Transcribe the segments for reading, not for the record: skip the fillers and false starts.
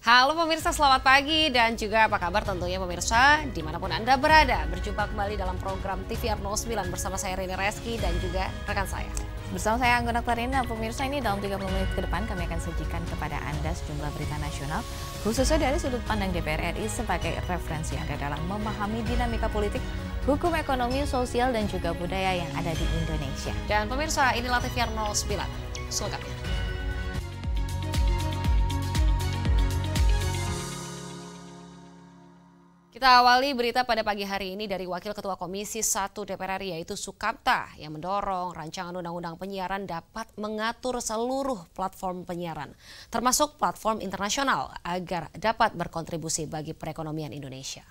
Halo pemirsa, selamat pagi dan juga apa kabar tentunya pemirsa dimanapun Anda berada. Berjumpa kembali dalam program TVR 09 bersama saya Rini Reski dan juga rekan saya. Bersama saya Anggona Clarina, pemirsa ini dalam 30 menit ke depan kami akan sajikan kepada Anda sejumlah berita nasional, khususnya dari sudut pandang DPR RI sebagai referensi Anda dalam memahami dinamika politik, hukum ekonomi, sosial, dan juga budaya yang ada di Indonesia. Dan pemirsa, inilah TVR 09, selengkapnya. Kita awali berita pada pagi hari ini dari Wakil Ketua Komisi 1 DPR RI yaitu Sukamta yang mendorong rancangan undang-undang penyiaran dapat mengatur seluruh platform penyiaran, termasuk platform internasional agar dapat berkontribusi bagi perekonomian Indonesia.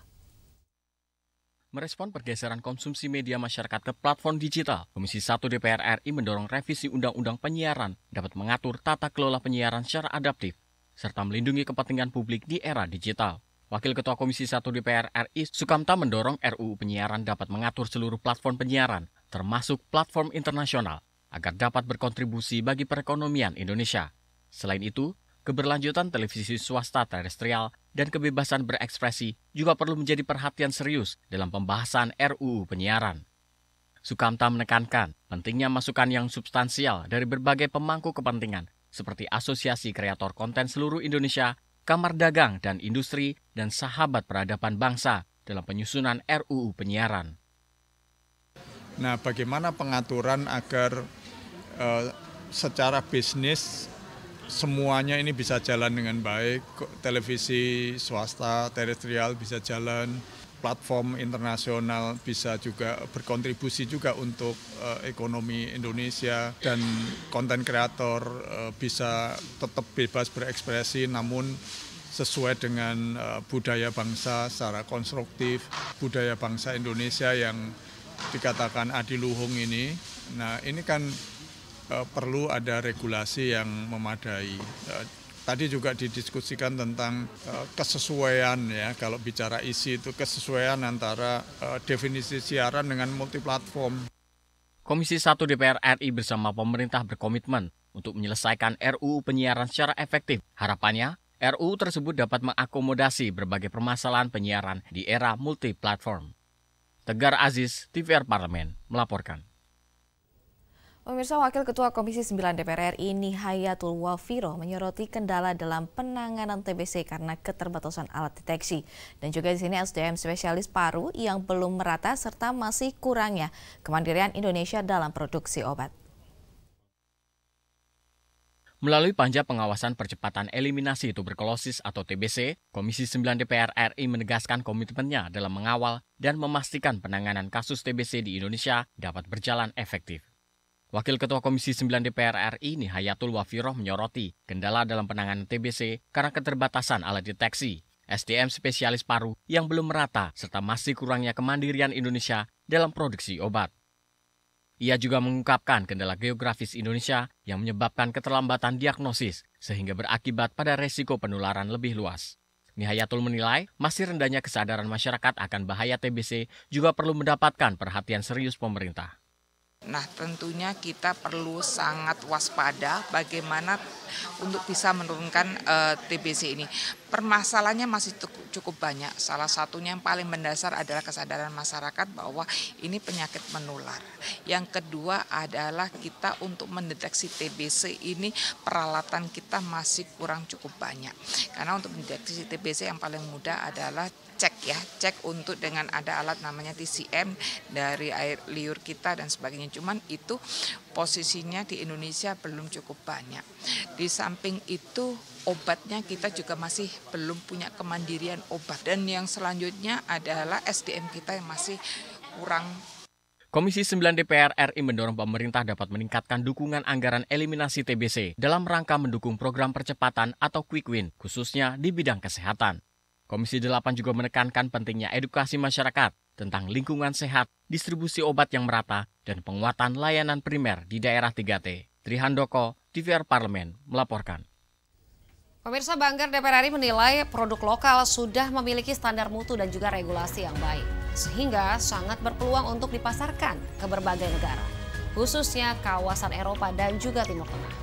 Merespon pergeseran konsumsi media masyarakat ke platform digital, Komisi 1 DPR RI mendorong revisi Undang-Undang Penyiaran dapat mengatur tata kelola penyiaran secara adaptif, serta melindungi kepentingan publik di era digital. Wakil Ketua Komisi 1 DPR RI Sukamta mendorong RUU Penyiaran dapat mengatur seluruh platform penyiaran, termasuk platform internasional, agar dapat berkontribusi bagi perekonomian Indonesia. Selain itu, keberlanjutan televisi swasta terestrial dan kebebasan berekspresi juga perlu menjadi perhatian serius dalam pembahasan RUU Penyiaran. Sukamta menekankan pentingnya masukan yang substansial dari berbagai pemangku kepentingan, seperti Asosiasi Kreator Konten Seluruh Indonesia, Kamar Dagang dan Industri, dan Sahabat Peradaban Bangsa dalam penyusunan RUU Penyiaran. Nah, bagaimana pengaturan agar secara bisnis semuanya ini bisa jalan dengan baik, televisi swasta, terestrial bisa jalan, platform internasional bisa juga berkontribusi juga untuk ekonomi Indonesia, dan konten kreator bisa tetap bebas berekspresi namun sesuai dengan budaya bangsa secara konstruktif, budaya bangsa Indonesia yang dikatakan adiluhung ini. Nah, ini kan perlu ada regulasi yang memadai. Tadi juga didiskusikan tentang kesesuaian ya, kalau bicara isi itu kesesuaian antara definisi siaran dengan multiplatform. Komisi 1 DPR RI bersama pemerintah berkomitmen untuk menyelesaikan RUU Penyiaran secara efektif. Harapannya, RUU tersebut dapat mengakomodasi berbagai permasalahan penyiaran di era multiplatform. Tegar Aziz, TVR Parlemen, melaporkan. Pemirsa, Wakil Ketua Komisi 9 DPR RI Nihayatul Wafiro menyoroti kendala dalam penanganan TBC karena keterbatasan alat deteksi. Dan juga di sini SDM spesialis paru yang belum merata serta masih kurangnya kemandirian Indonesia dalam produksi obat. Melalui Panja Pengawasan Percepatan Eliminasi Tuberkulosis atau TBC, Komisi 9 DPR RI menegaskan komitmennya dalam mengawal dan memastikan penanganan kasus TBC di Indonesia dapat berjalan efektif. Wakil Ketua Komisi 9 DPR RI Nihayatul Wafiro menyoroti kendala dalam penanganan TBC karena keterbatasan alat deteksi, SDM spesialis paru yang belum merata, serta masih kurangnya kemandirian Indonesia dalam produksi obat. Ia juga mengungkapkan kendala geografis Indonesia yang menyebabkan keterlambatan diagnosis sehingga berakibat pada resiko penularan lebih luas. Nihayatul menilai masih rendahnya kesadaran masyarakat akan bahaya TBC juga perlu mendapatkan perhatian serius pemerintah. Nah, tentunya kita perlu sangat waspada bagaimana untuk bisa menurunkan TBC ini. Permasalahannya masih cukup banyak. Salah satunya yang paling mendasar adalah kesadaran masyarakat bahwa ini penyakit menular. Yang kedua adalah kita untuk mendeteksi TBC ini peralatan kita masih kurang cukup banyak. Karena untuk mendeteksi TBC yang paling mudah adalah cek untuk dengan ada alat namanya TCM dari air liur kita dan sebagainya. Cuman itu posisinya di Indonesia belum cukup banyak. Di samping itu obatnya kita juga masih belum punya kemandirian obat. Dan yang selanjutnya adalah SDM kita yang masih kurang. Komisi 9 DPR RI mendorong pemerintah dapat meningkatkan dukungan anggaran eliminasi TBC dalam rangka mendukung program percepatan atau quick win, khususnya di bidang kesehatan. Komisi 8 juga menekankan pentingnya edukasi masyarakat tentang lingkungan sehat, distribusi obat yang merata, dan penguatan layanan primer di daerah 3T. Trihandoko, TVR Parlemen, melaporkan. Pemirsa, Banggar DPR RI menilai produk lokal sudah memiliki standar mutu dan juga regulasi yang baik, sehingga sangat berpeluang untuk dipasarkan ke berbagai negara, khususnya kawasan Eropa dan juga Timur Tengah.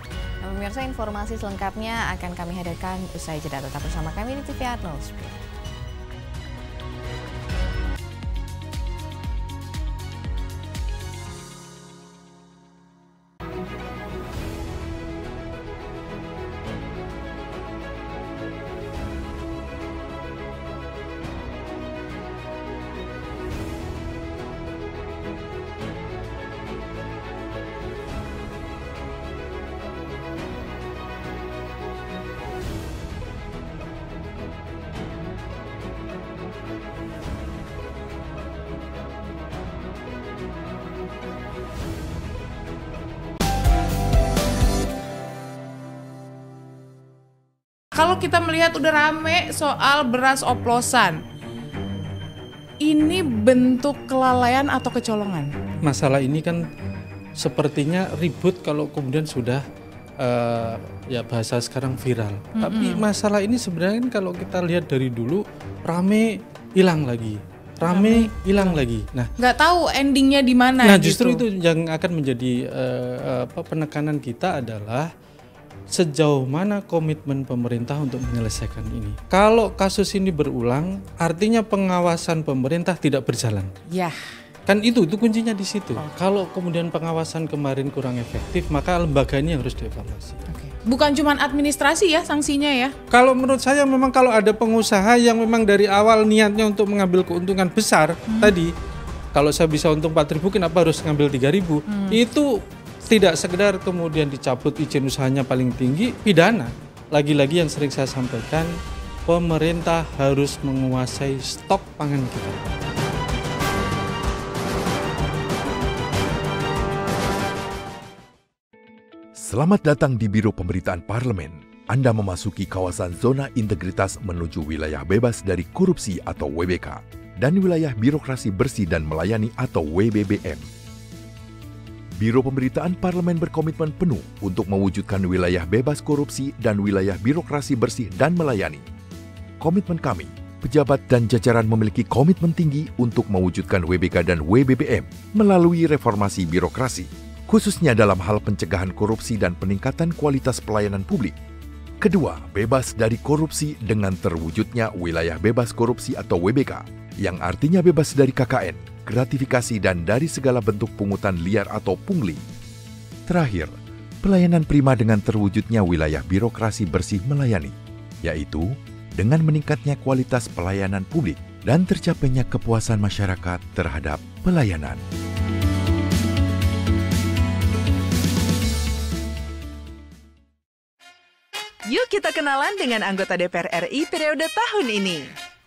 Nah, pemirsa, informasi selengkapnya akan kami hadirkan usai jeda. Tetap bersama kami di TV Arnold. Kalau kita melihat udah rame soal beras oplosan, ini bentuk kelalaian atau kecolongan? Masalah ini kan sepertinya ribut kalau kemudian sudah ya bahasa sekarang viral. Tapi masalah ini sebenarnya kan kalau kita lihat dari dulu rame hilang lagi, rame hilang lagi. Nah, nggak tahu endingnya di mana. Nah, justru itu yang akan menjadi penekanan kita adalah sejauh mana komitmen pemerintah untuk menyelesaikan ini. Kalau kasus ini berulang, artinya pengawasan pemerintah tidak berjalan. Ya. Kan itu kuncinya di situ. Kalau kemudian pengawasan kemarin kurang efektif, maka lembaga ini harus dievaluasi. Bukan cuma administrasi ya sanksinya ya? Kalau menurut saya memang kalau ada pengusaha yang memang dari awal niatnya untuk mengambil keuntungan besar tadi, kalau saya bisa untung 4.000, kenapa harus ngambil 3.000? Itu tidak sekedar kemudian dicabut izin usahanya paling tinggi, pidana. Lagi-lagi yang sering saya sampaikan, pemerintah harus menguasai stok pangan kita. Selamat datang di Biro Pemberitaan Parlemen. Anda memasuki kawasan zona integritas menuju wilayah bebas dari korupsi atau WBK dan wilayah birokrasi bersih dan melayani atau WBBM. Biro Pemberitaan Parlemen berkomitmen penuh untuk mewujudkan wilayah bebas korupsi dan wilayah birokrasi bersih dan melayani. Komitmen kami, pejabat dan jajaran memiliki komitmen tinggi untuk mewujudkan WBK dan WBBM melalui reformasi birokrasi, khususnya dalam hal pencegahan korupsi dan peningkatan kualitas pelayanan publik. Kedua, bebas dari korupsi dengan terwujudnya wilayah bebas korupsi atau WBK, yang artinya bebas dari KKN, gratifikasi dan dari segala bentuk pungutan liar atau pungli. Terakhir, pelayanan prima dengan terwujudnya wilayah birokrasi bersih melayani, yaitu dengan meningkatnya kualitas pelayanan publik dan tercapainya kepuasan masyarakat terhadap pelayanan. Yuk kita kenalan dengan anggota DPR RI periode tahun ini.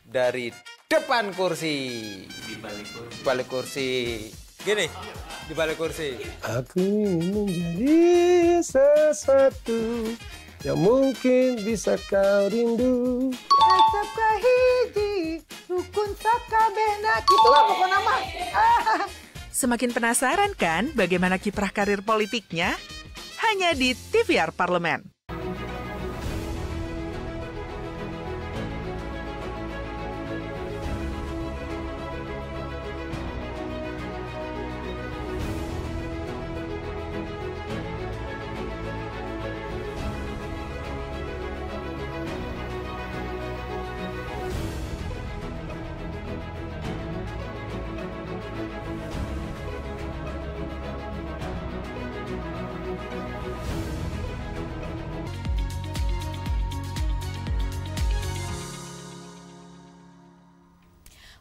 Dari depan kursi, di balik kursi, gini, di balik kursi. Aku ingin menjadi sesuatu yang mungkin bisa kau rindu. Asap kahiji, rukun sakabehna, gitulah pokok nama. Semakin penasaran kan bagaimana kiprah karir politiknya? Hanya di TVR Parlemen.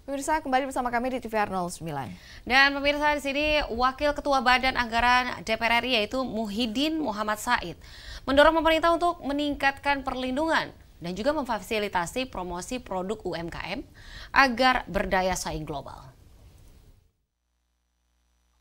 Pemirsa, kembali bersama kami di TVR 09. Dan pemirsa, di sini Wakil Ketua Badan Anggaran DPR RI yaitu Muhyiddin Muhammad Said mendorong pemerintah untuk meningkatkan perlindungan dan juga memfasilitasi promosi produk UMKM agar berdaya saing global.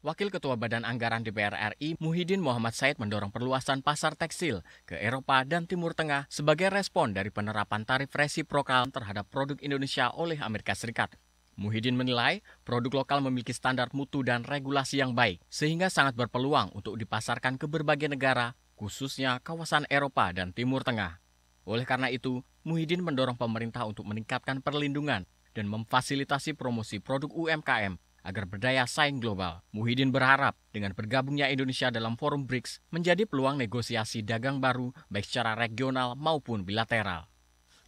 Wakil Ketua Badan Anggaran DPR RI Muhyiddin Muhammad Said mendorong perluasan pasar tekstil ke Eropa dan Timur Tengah sebagai respon dari penerapan tarif resiprokal terhadap produk Indonesia oleh Amerika Serikat. Muhyiddin menilai produk lokal memiliki standar mutu dan regulasi yang baik, sehingga sangat berpeluang untuk dipasarkan ke berbagai negara, khususnya kawasan Eropa dan Timur Tengah. Oleh karena itu, Muhyiddin mendorong pemerintah untuk meningkatkan perlindungan dan memfasilitasi promosi produk UMKM agar berdaya saing global. Muhyiddin berharap dengan bergabungnya Indonesia dalam forum BRICS menjadi peluang negosiasi dagang baru baik secara regional maupun bilateral.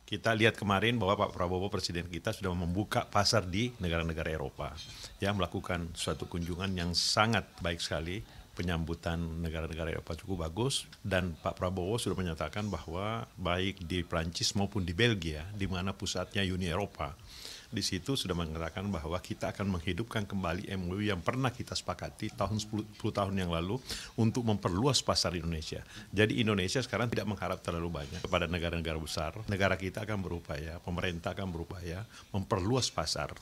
Kita lihat kemarin bahwa Pak Prabowo Presiden kita sudah membuka pasar di negara-negara Eropa. Ya, melakukan suatu kunjungan yang sangat baik sekali. Penyambutan negara-negara Eropa cukup bagus dan Pak Prabowo sudah menyatakan bahwa baik di Prancis maupun di Belgia, di mana pusatnya Uni Eropa, di situ sudah mengatakan bahwa kita akan menghidupkan kembali MOU yang pernah kita sepakati tahun 10 tahun yang lalu untuk memperluas pasar Indonesia. Jadi Indonesia sekarang tidak mengharap terlalu banyak kepada negara-negara besar. Negara kita akan berupaya, pemerintah akan berupaya memperluas pasar.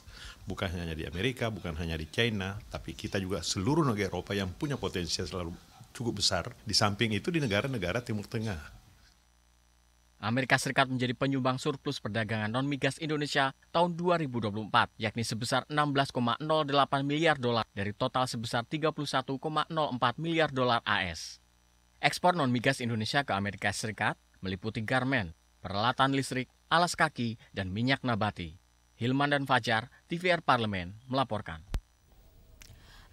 Bukan hanya di Amerika, bukan hanya di China, tapi kita juga seluruh negara Eropa yang punya potensial selalu cukup besar. Di samping itu di negara-negara Timur Tengah. Amerika Serikat menjadi penyumbang surplus perdagangan non-migas Indonesia tahun 2024, yakni sebesar 16,08 miliar dolar dari total sebesar 31,04 miliar dolar AS. Ekspor non-migas Indonesia ke Amerika Serikat meliputi garmen, peralatan listrik, alas kaki, dan minyak nabati. Hilman dan Fajar, TVR Parlemen, melaporkan.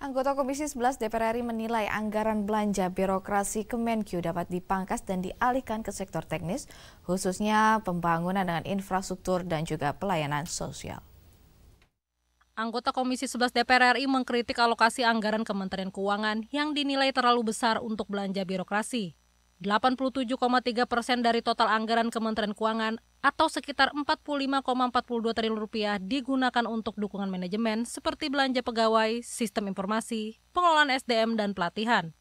Anggota Komisi 11 DPR RI menilai anggaran belanja birokrasi Kemenkyu dapat dipangkas dan dialihkan ke sektor teknis, khususnya pembangunan dengan infrastruktur dan juga pelayanan sosial. Anggota Komisi 11 DPR RI mengkritik alokasi anggaran Kementerian Keuangan yang dinilai terlalu besar untuk belanja birokrasi. 87,3% dari total anggaran Kementerian Keuangan atau sekitar 45,42 triliun rupiah digunakan untuk dukungan manajemen seperti belanja pegawai, sistem informasi, pengelolaan SDM, dan pelatihan.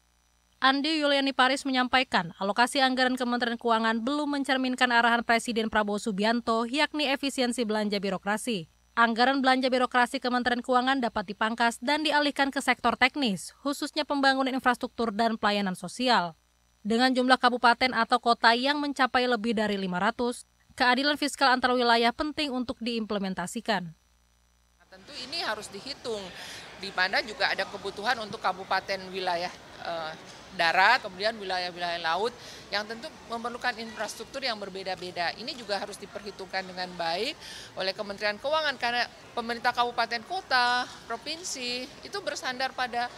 Andi Yuliani Paris menyampaikan alokasi anggaran Kementerian Keuangan belum mencerminkan arahan Presiden Prabowo Subianto yakni efisiensi belanja birokrasi. Anggaran belanja birokrasi Kementerian Keuangan dapat dipangkas dan dialihkan ke sektor teknis, khususnya pembangunan infrastruktur dan pelayanan sosial. Dengan jumlah kabupaten atau kota yang mencapai lebih dari 500, keadilan fiskal antar wilayah penting untuk diimplementasikan. Tentu ini harus dihitung, di mana juga ada kebutuhan untuk kabupaten wilayah darat, kemudian wilayah-wilayah laut yang tentu memerlukan infrastruktur yang berbeda-beda. Ini juga harus diperhitungkan dengan baik oleh Kementerian Keuangan karena pemerintah kabupaten kota, provinsi itu bersandar pada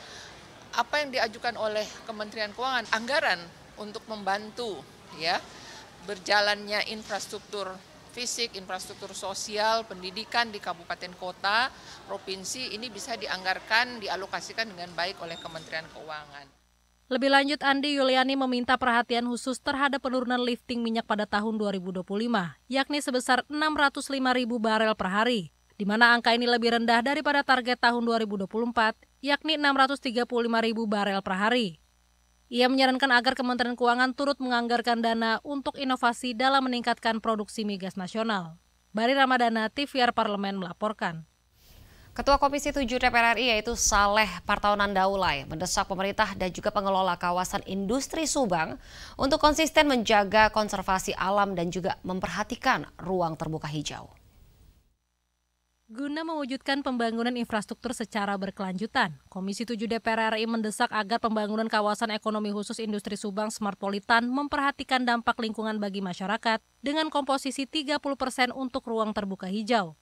apa yang diajukan oleh Kementerian Keuangan, anggaran untuk membantu ya berjalannya infrastruktur fisik, infrastruktur sosial, pendidikan di kabupaten kota, provinsi ini bisa dianggarkan, dialokasikan dengan baik oleh Kementerian Keuangan. Lebih lanjut, Andi Yuliani meminta perhatian khusus terhadap penurunan lifting minyak pada tahun 2025, yakni sebesar 605.000 barel per hari, di mana angka ini lebih rendah daripada target tahun 2024, yakni 635.000 barel per hari. Ia menyarankan agar Kementerian Keuangan turut menganggarkan dana untuk inovasi dalam meningkatkan produksi migas nasional. Bari Ramadana, TVR Parlemen melaporkan. Ketua Komisi 7 DPR RI yaitu Saleh Partaunan Daulay mendesak pemerintah dan juga pengelola kawasan industri Subang untuk konsisten menjaga konservasi alam dan juga memperhatikan ruang terbuka hijau. Guna mewujudkan pembangunan infrastruktur secara berkelanjutan, Komisi 7 DPR RI mendesak agar pembangunan kawasan ekonomi khusus industri Subang Smartpolitan memperhatikan dampak lingkungan bagi masyarakat dengan komposisi 30% untuk ruang terbuka hijau.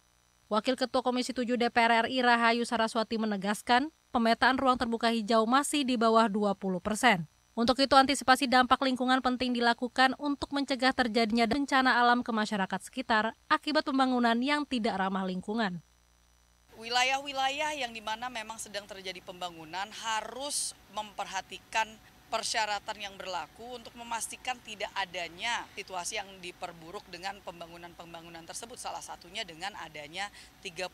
Wakil Ketua Komisi 7 DPR RI Rahayu Saraswati menegaskan, pemetaan ruang terbuka hijau masih di bawah 20%. Untuk itu, antisipasi dampak lingkungan penting dilakukan untuk mencegah terjadinya bencana alam ke masyarakat sekitar akibat pembangunan yang tidak ramah lingkungan. Wilayah-wilayah yang dimana memang sedang terjadi pembangunan harus memperhatikan persyaratan yang berlaku untuk memastikan tidak adanya situasi yang diperburuk dengan pembangunan tersebut. Salah satunya dengan adanya 30%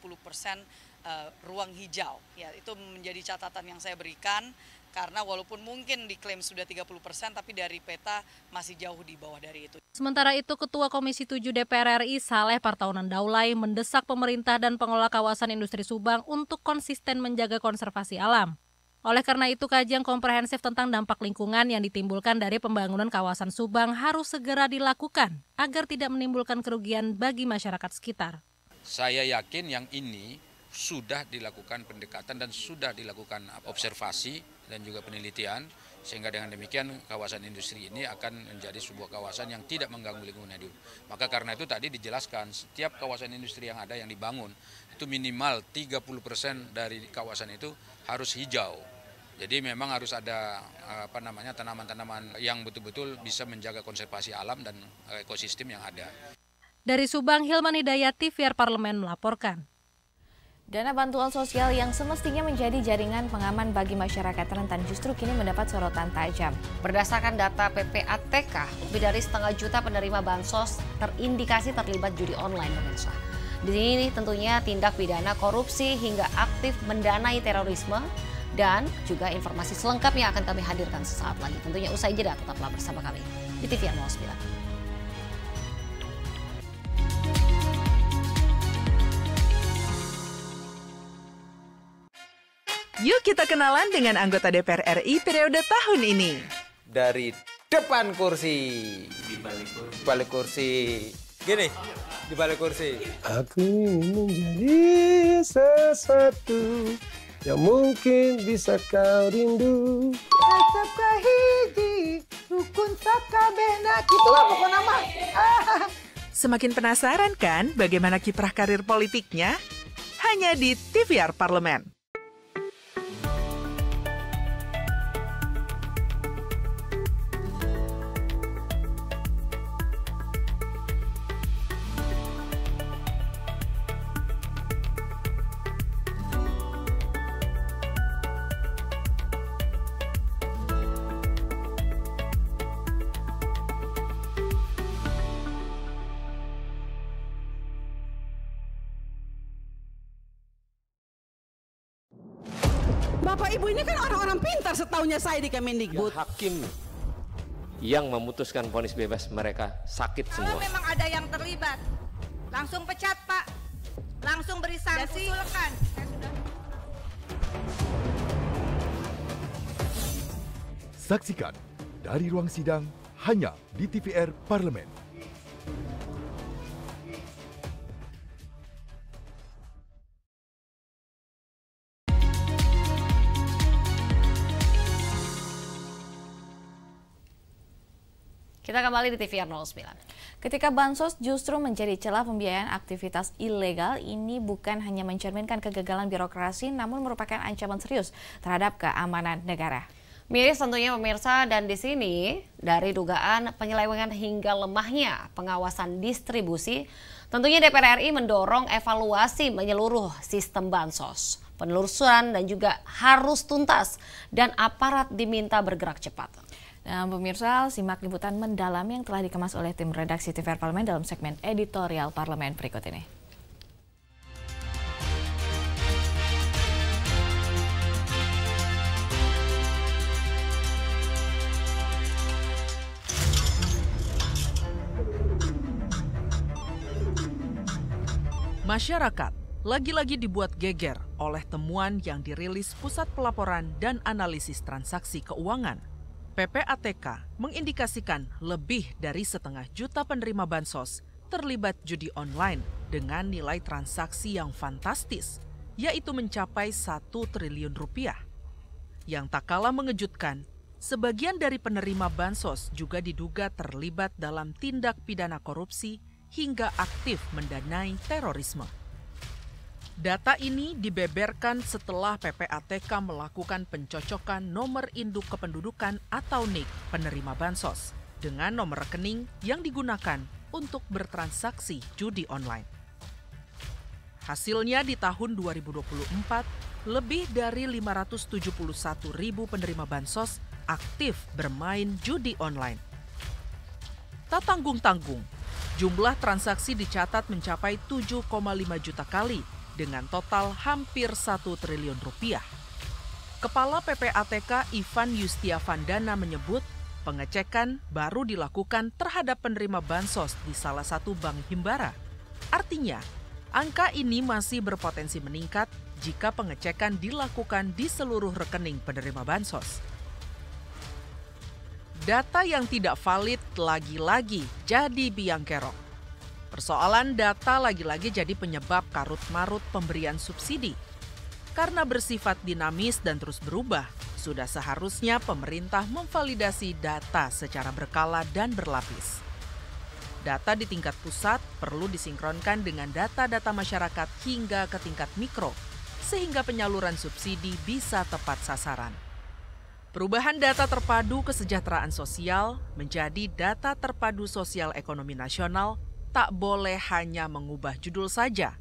ruang hijau. Ya, itu menjadi catatan yang saya berikan. Karena walaupun mungkin diklaim sudah 30%, tapi dari peta masih jauh di bawah dari itu. Sementara itu, Ketua Komisi 7 DPR RI Saleh Partaunan Daulay mendesak pemerintah dan pengelola kawasan industri Subang untuk konsisten menjaga konservasi alam. Oleh karena itu, kajian komprehensif tentang dampak lingkungan yang ditimbulkan dari pembangunan kawasan Subang harus segera dilakukan agar tidak menimbulkan kerugian bagi masyarakat sekitar. Saya yakin yang ini sudah dilakukan pendekatan dan sudah dilakukan observasi dan juga penelitian Sehingga dengan demikian kawasan industri ini akan menjadi sebuah kawasan yang tidak mengganggu lingkungan hidup. Maka karena itu tadi dijelaskan setiap kawasan industri yang ada yang dibangun itu minimal 30% dari kawasan itu harus hijau. Jadi memang harus ada tanaman-tanaman yang betul-betul bisa menjaga konservasi alam dan ekosistem yang ada. Dari Subang, Hilman Hidayat, TVR Parlemen melaporkan. Dana bantuan sosial yang semestinya menjadi jaringan pengaman bagi masyarakat rentan justru kini mendapat sorotan tajam. Berdasarkan data PPATK, lebih dari 500 juta penerima bansos terindikasi terlibat judi online, pemirsa. Di sini tentunya tindak pidana korupsi hingga aktif mendanai terorisme dan juga informasi selengkapnya akan kami hadirkan sesaat lagi. Tentunya usai jeda, tetaplah bersama kami di TVR 09. Yuk kita kenalan dengan anggota DPR RI periode tahun ini. Dari depan kursi. Di balik kursi. Gini, di balik kursi. Aku ingin menjadi sesuatu yang mungkin bisa kau rindu. Asap kahiji, rukun sakabehna. Itulah pokoknya mah. Semakin penasaran kan bagaimana kiprah karir politiknya? Hanya di TVR Parlemen. Bapak Ibu ini kan orang-orang pintar setaunya saya di Kemendikbud. Ya, hakim yang memutuskan vonis bebas mereka sakit semua. Kalau memang ada yang terlibat, langsung pecat Pak, langsung beri sanksi. Usulkan. Saksikan dari ruang sidang hanya di TVR Parlemen. Kita kembali di TVR 09. Ketika bansos justru menjadi celah pembiayaan aktivitas ilegal, ini bukan hanya mencerminkan kegagalan birokrasi, namun merupakan ancaman serius terhadap keamanan negara. Miris tentunya pemirsa, dan di sini dari dugaan penyelewengan hingga lemahnya pengawasan distribusi, tentunya DPR RI mendorong evaluasi menyeluruh sistem bansos. Penelusuran dan juga harus tuntas dan aparat diminta bergerak cepat. Nah, pemirsa, simak liputan mendalam yang telah dikemas oleh tim redaksi TVR Parlemen dalam segmen editorial Parlemen berikut ini. Masyarakat lagi-lagi dibuat geger oleh temuan yang dirilis Pusat Pelaporan dan Analisis Transaksi Keuangan. PPATK mengindikasikan lebih dari 500 juta penerima bansos terlibat judi online dengan nilai transaksi yang fantastis, yaitu mencapai 1 triliun rupiah. Yang tak kalah mengejutkan, sebagian dari penerima bansos juga diduga terlibat dalam tindak pidana korupsi hingga aktif mendanai terorisme. Data ini dibeberkan setelah PPATK melakukan pencocokan nomor induk kependudukan atau NIK penerima bansos dengan nomor rekening yang digunakan untuk bertransaksi judi online. Hasilnya di tahun 2024, lebih dari 571.000 penerima bansos aktif bermain judi online. Tak tanggung-tanggung, jumlah transaksi dicatat mencapai 7,5 juta kali dengan total hampir 1 triliun rupiah. Kepala PPATK Ivan Yustiavandana menyebut pengecekan baru dilakukan terhadap penerima bansos di salah satu bank himbara. Artinya, angka ini masih berpotensi meningkat jika pengecekan dilakukan di seluruh rekening penerima bansos. Data yang tidak valid lagi-lagi jadi biang kerok. Persoalan data lagi-lagi jadi penyebab karut-marut pemberian subsidi. Karena bersifat dinamis dan terus berubah, sudah seharusnya pemerintah memvalidasi data secara berkala dan berlapis. Data di tingkat pusat perlu disinkronkan dengan data-data masyarakat hingga ke tingkat mikro, sehingga penyaluran subsidi bisa tepat sasaran. Perubahan data terpadu kesejahteraan sosial menjadi data terpadu sosial ekonomi nasional tak boleh hanya mengubah judul saja,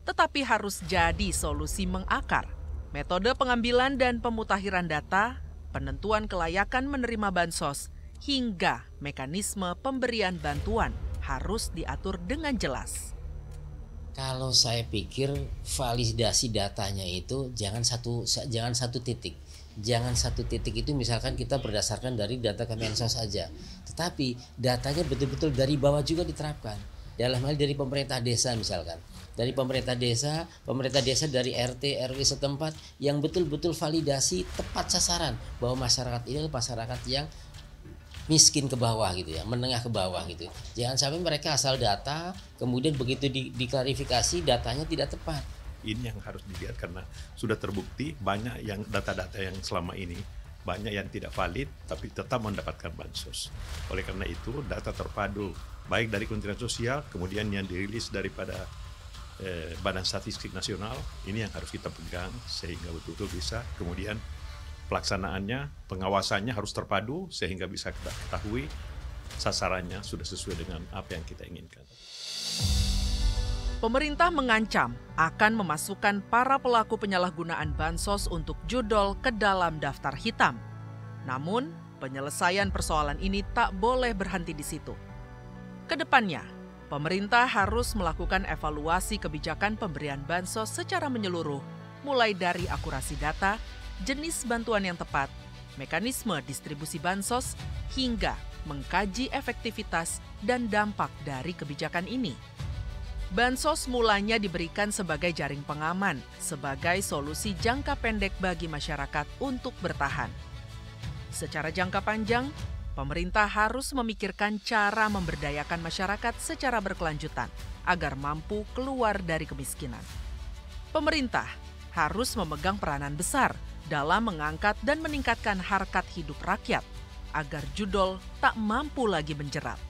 tetapi harus jadi solusi mengakar. Metode pengambilan dan pemutakhiran data, penentuan kelayakan menerima bansos, hingga mekanisme pemberian bantuan harus diatur dengan jelas. Kalau saya pikir validasi datanya itu jangan satu titik. Jangan satu titik itu misalkan kita berdasarkan dari data Kemensos saja. Tetapi datanya betul-betul dari bawah juga diterapkan. Dalam hal dari pemerintah desa misalkan. Dari pemerintah desa dari RT, RW setempat yang betul-betul validasi tepat sasaran bahwa masyarakat ini adalah masyarakat yang miskin ke bawah gitu ya, menengah ke bawah gitu. Jangan sampai mereka asal data, kemudian begitu diklarifikasi datanya tidak tepat. Ini yang harus dilihat karena sudah terbukti banyak yang data-data yang selama ini banyak yang tidak valid tapi tetap mendapatkan bansos. Oleh karena itu data terpadu baik dari Kementerian Sosial kemudian yang dirilis daripada Badan Statistik Nasional ini yang harus kita pegang sehingga betul-betul bisa kemudian pelaksanaannya, pengawasannya harus terpadu sehingga bisa kita ketahui sasarannya sudah sesuai dengan apa yang kita inginkan. Pemerintah mengancam akan memasukkan para pelaku penyalahgunaan bansos untuk judol ke dalam daftar hitam. Namun, penyelesaian persoalan ini tak boleh berhenti di situ. Kedepannya, pemerintah harus melakukan evaluasi kebijakan pemberian bansos secara menyeluruh, mulai dari akurasi data, jenis bantuan yang tepat, mekanisme distribusi bansos, hingga mengkaji efektivitas dan dampak dari kebijakan ini. Bansos mulanya diberikan sebagai jaring pengaman, sebagai solusi jangka pendek bagi masyarakat untuk bertahan. Secara jangka panjang, pemerintah harus memikirkan cara memberdayakan masyarakat secara berkelanjutan agar mampu keluar dari kemiskinan. Pemerintah harus memegang peranan besar dalam mengangkat dan meningkatkan harkat hidup rakyat agar judol tak mampu lagi menjerat.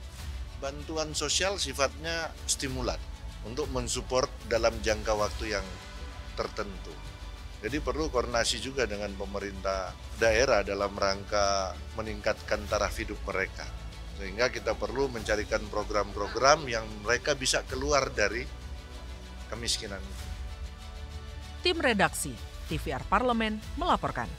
Bantuan sosial sifatnya stimulan untuk mensupport dalam jangka waktu yang tertentu. Jadi perlu koordinasi juga dengan pemerintah daerah dalam rangka meningkatkan taraf hidup mereka. Sehingga kita perlu mencarikan program-program yang mereka bisa keluar dari kemiskinan. Tim Redaksi TVR Parlemen melaporkan.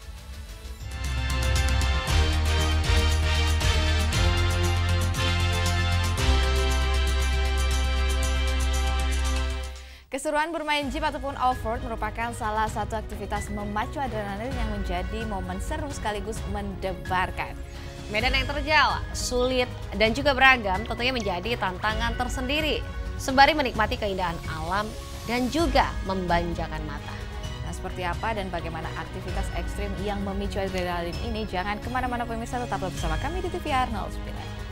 Keseruan bermain jeep ataupun off-road merupakan salah satu aktivitas memacu adrenalin yang menjadi momen seru sekaligus mendebarkan. Medan yang terjal, sulit, dan juga beragam tentunya menjadi tantangan tersendiri. Sembari menikmati keindahan alam dan juga memanjakan mata. Nah, seperti apa dan bagaimana aktivitas ekstrim yang memicu adrenalin ini? Jangan kemana-mana pemirsa, tetaplah bersama kami di TVR 09.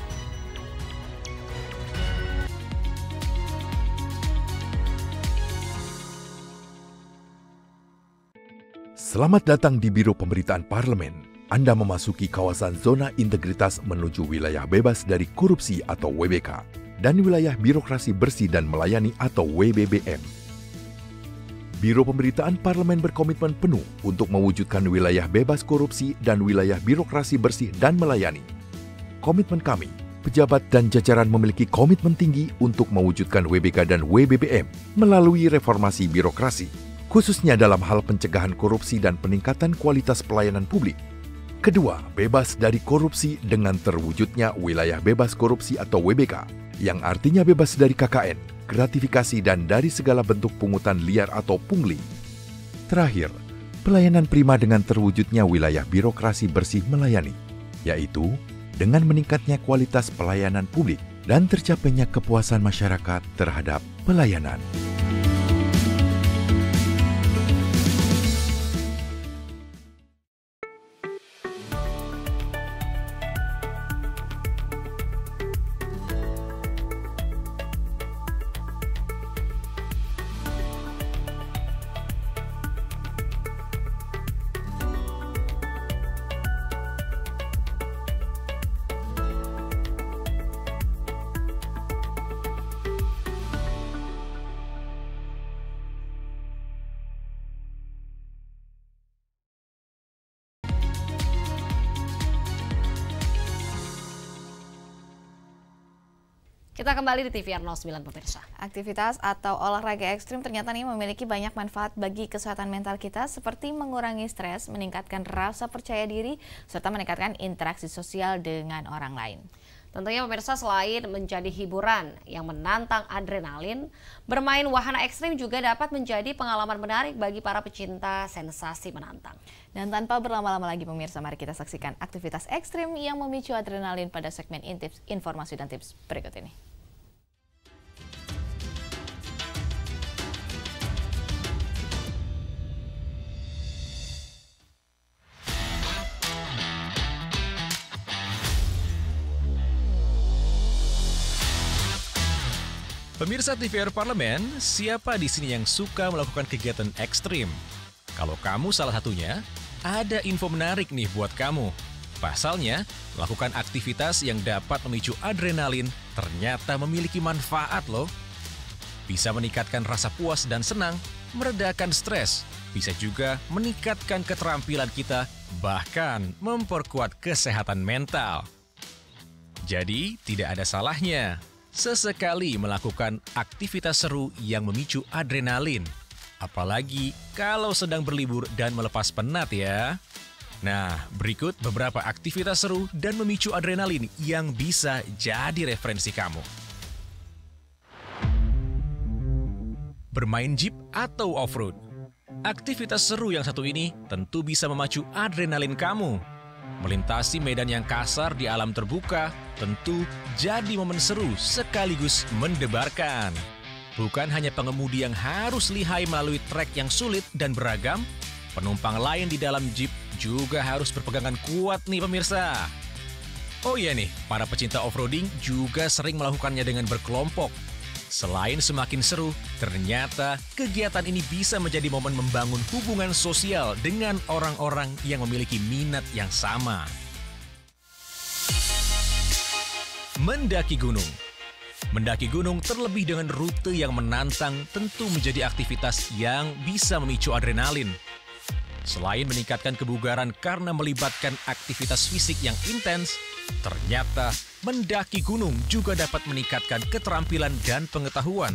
Selamat datang di Biro Pemberitaan Parlemen. Anda memasuki kawasan zona integritas menuju wilayah bebas dari korupsi atau WBK dan wilayah birokrasi bersih dan melayani atau WBBM. Biro Pemberitaan Parlemen berkomitmen penuh untuk mewujudkan wilayah bebas korupsi dan wilayah birokrasi bersih dan melayani. Komitmen kami, pejabat dan jajaran memiliki komitmen tinggi untuk mewujudkan WBK dan WBBM melalui reformasi birokrasi, khususnya dalam hal pencegahan korupsi dan peningkatan kualitas pelayanan publik. Kedua, bebas dari korupsi dengan terwujudnya wilayah bebas korupsi atau WBK, yang artinya bebas dari KKN, gratifikasi dan dari segala bentuk pungutan liar atau pungli. Terakhir, pelayanan prima dengan terwujudnya wilayah birokrasi bersih melayani, yaitu dengan meningkatnya kualitas pelayanan publik dan tercapainya kepuasan masyarakat terhadap pelayanan. Kita kembali di TVR 09 pemirsa. Aktivitas atau olahraga ekstrim ternyata nih memiliki banyak manfaat bagi kesehatan mental kita seperti mengurangi stres, meningkatkan rasa percaya diri, serta meningkatkan interaksi sosial dengan orang lain. Tentunya pemirsa, selain menjadi hiburan yang menantang adrenalin, bermain wahana ekstrim juga dapat menjadi pengalaman menarik bagi para pecinta sensasi menantang. Dan tanpa berlama-lama lagi pemirsa, mari kita saksikan aktivitas ekstrim yang memicu adrenalin pada segmen Intips, Informasi dan Tips berikut ini. Pemirsa TVR Parlemen, siapa di sini yang suka melakukan kegiatan ekstrim? Kalau kamu salah satunya, ada info menarik nih buat kamu. Pasalnya, melakukan aktivitas yang dapat memicu adrenalin ternyata memiliki manfaat loh. Bisa meningkatkan rasa puas dan senang, meredakan stres, bisa juga meningkatkan keterampilan kita, bahkan memperkuat kesehatan mental. Jadi, tidak ada salahnya sesekali melakukan aktivitas seru yang memicu adrenalin. Apalagi kalau sedang berlibur dan melepas penat ya. Nah, berikut beberapa aktivitas seru dan memicu adrenalin yang bisa jadi referensi kamu. Bermain jeep atau off-road. Aktivitas seru yang satu ini tentu bisa memacu adrenalin kamu. Melintasi medan yang kasar di alam terbuka tentu jadi momen seru sekaligus mendebarkan. Bukan hanya pengemudi yang harus lihai melalui trek yang sulit dan beragam, penumpang lain di dalam jeep juga harus berpegangan kuat nih pemirsa. Oh iya nih, para pecinta off-roading juga sering melakukannya dengan berkelompok. Selain semakin seru, ternyata kegiatan ini bisa menjadi momen membangun hubungan sosial dengan orang-orang yang memiliki minat yang sama. Mendaki gunung. Mendaki gunung terlebih dengan rute yang menantang tentu menjadi aktivitas yang bisa memicu adrenalin. Selain meningkatkan kebugaran karena melibatkan aktivitas fisik yang intens, ternyata mendaki gunung juga dapat meningkatkan keterampilan dan pengetahuan.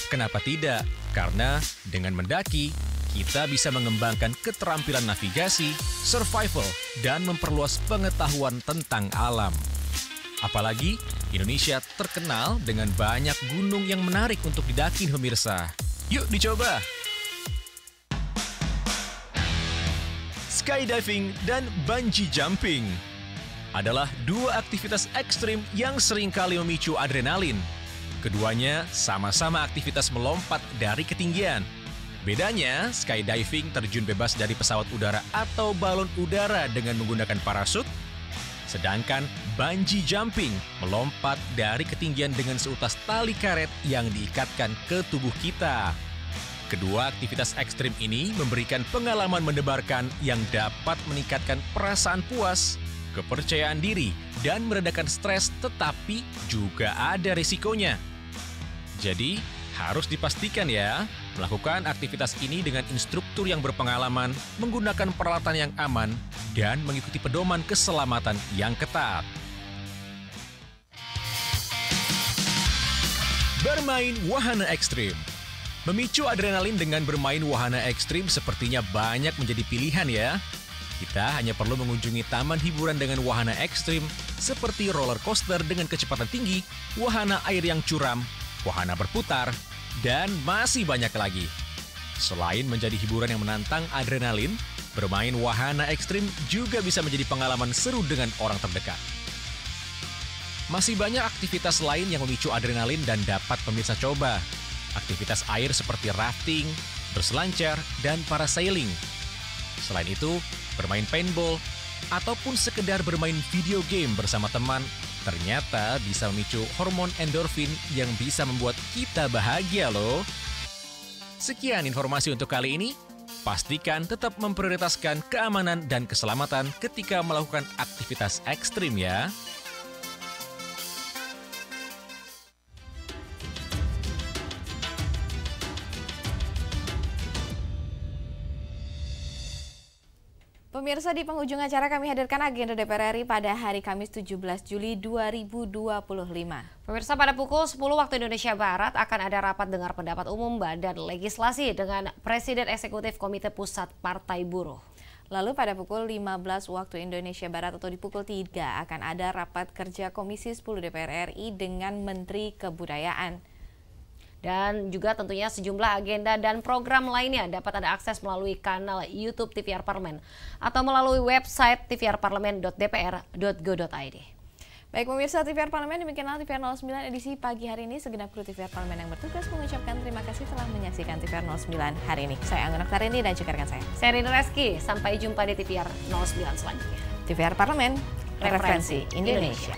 Kenapa tidak? Karena dengan mendaki, kita bisa mengembangkan keterampilan navigasi, survival, dan memperluas pengetahuan tentang alam. Apalagi, Indonesia terkenal dengan banyak gunung yang menarik untuk didaki, pemirsa. Yuk dicoba! Skydiving dan bungee jumping adalah dua aktivitas ekstrim yang seringkali memicu adrenalin. Keduanya sama-sama aktivitas melompat dari ketinggian. Bedanya, skydiving terjun bebas dari pesawat udara atau balon udara dengan menggunakan parasut, sedangkan bungee jumping melompat dari ketinggian dengan seutas tali karet yang diikatkan ke tubuh kita. Kedua aktivitas ekstrim ini memberikan pengalaman mendebarkan yang dapat meningkatkan perasaan puas, kepercayaan diri, dan meredakan stres, tetapi juga ada risikonya. Jadi, harus dipastikan ya, melakukan aktivitas ini dengan instruktur yang berpengalaman, menggunakan peralatan yang aman, dan mengikuti pedoman keselamatan yang ketat. Bermain wahana ekstrim. Memicu adrenalin dengan bermain wahana ekstrim sepertinya banyak menjadi pilihan ya. Kita hanya perlu mengunjungi taman hiburan dengan wahana ekstrim seperti roller coaster dengan kecepatan tinggi, wahana air yang curam, wahana berputar, dan masih banyak lagi. Selain menjadi hiburan yang menantang adrenalin, bermain wahana ekstrim juga bisa menjadi pengalaman seru dengan orang terdekat. Masih banyak aktivitas lain yang memicu adrenalin dan dapat pemirsa coba. Aktivitas air seperti rafting, berselancar, dan parasailing. Selain itu, bermain paintball, ataupun sekedar bermain video game bersama teman, ternyata bisa memicu hormon endorfin yang bisa membuat kita bahagia loh. Sekian informasi untuk kali ini. Pastikan tetap memprioritaskan keamanan dan keselamatan ketika melakukan aktivitas ekstrim ya. Pemirsa, di penghujung acara kami hadirkan agenda DPR RI pada hari Kamis 17 Juli 2025. Pemirsa, pada pukul 10 waktu Indonesia Barat akan ada rapat dengar pendapat umum Badan Legislasi dengan Presiden Eksekutif Komite Pusat Partai Buruh. Lalu pada pukul 15 waktu Indonesia Barat atau di pukul 3 akan ada rapat kerja Komisi 10 DPR RI dengan Menteri Kebudayaan. Dan juga tentunya sejumlah agenda dan program lainnya dapat Anda akses melalui kanal YouTube TVR Parlemen atau melalui website tvrparlemen.dpr.go.id. Baik pemirsa TVR Parlemen, demikianlah TVR 09 edisi pagi hari ini. Segenap kru TVR Parlemen yang bertugas mengucapkan terima kasih telah menyaksikan TVR 09 hari ini. Saya Anggun Oktarini dan juga rekan saya Rini Reski. Sampai jumpa di TVR 09 selanjutnya. TVR Parlemen, referensi Indonesia.